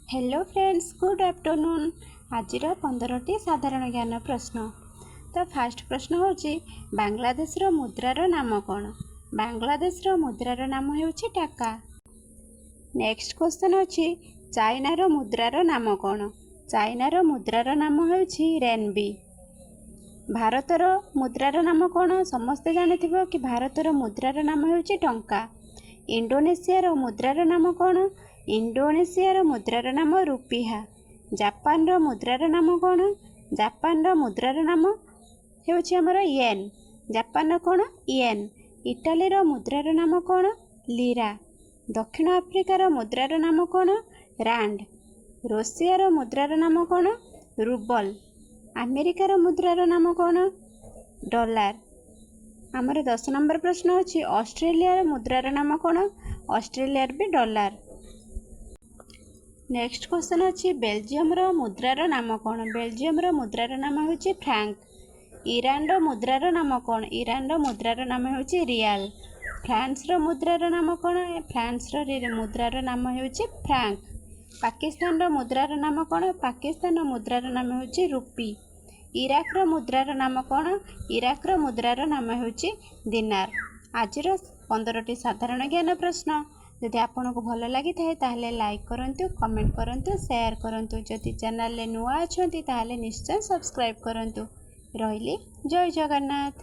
Hello friends, good afternoon. आज 15टी साधारण ज्ञान प्रश्न। तो फास्ट प्रश्न होची बांग्लादेश रो मुद्रार नाम कौन? बांग्लादेश रो मुद्रार नाम हेउची टाका। नेक्स्ट क्वेश्चन अछि चाइना रो मुद्रार नाम कौन? चाइना रो मुद्रार नाम हेउची रेनबी। भारत रो मुद्रार नाम कौन? समस्ते जानिथिबो कि भारत रो मुद्रार नाम हेउची टंका। इंडोनेशिया रो मुद्रार नाम कौन? इंडोनेशिया रो मुद्रार नाम रुपिहा। जापान रो मुद्रार नाम कौन? जापान रो मुद्रार नाम हेउची हमर येन। जापान रो कौन? येन। इटाली रो मुद्रार नाम कौन? लीरा। दक्षिण आफ्रिका रो मुद्रार नाम कौन? रांड। रूसिया रो मुद्रार नाम कौन? रूबल। अमेरिका रो मुद्रार नाम कौन? डॉलर। आमर 10 नंबर प्रश्न अछि ऑस्ट्रेलिया रो मुद्रार नाम कौन? ऑस्ट्रेलिया भी डॉलर। नेक्स्ट क्वेश्चन अछि बेल्जियम रो मुद्रार नाम कौन? बेल्जियम रो मुद्रार नाम हेउची फ्रैंक। ईरान रो मुद्रार नाम कौन? ईरान रो मुद्रार नाम हेउची रियाल। फ्रांस रो मुद्रार नाम कौन? फ्रांस रो मुद्रार नाम हेउची फ्रैंक। पाकिस्तान रो मुद्रार नाम कौन? पाकिस्तान रो मुद्रार नाम हेउची रुपी। इराक रो मुद्रार नाम कौन? इराक रो मुद्रार नाम हेउची दिनार। आज 15टी साधारण ज्ञान प्रश्न। जदि आपको भल लगी थाहे लाइक करंतु, कमेंट करंतु, शेयर करंतु। जदि चैनल नुआ अछंती ताहले निश्चय सब्सक्राइब करंतु। रहिली जय जगन्नाथ।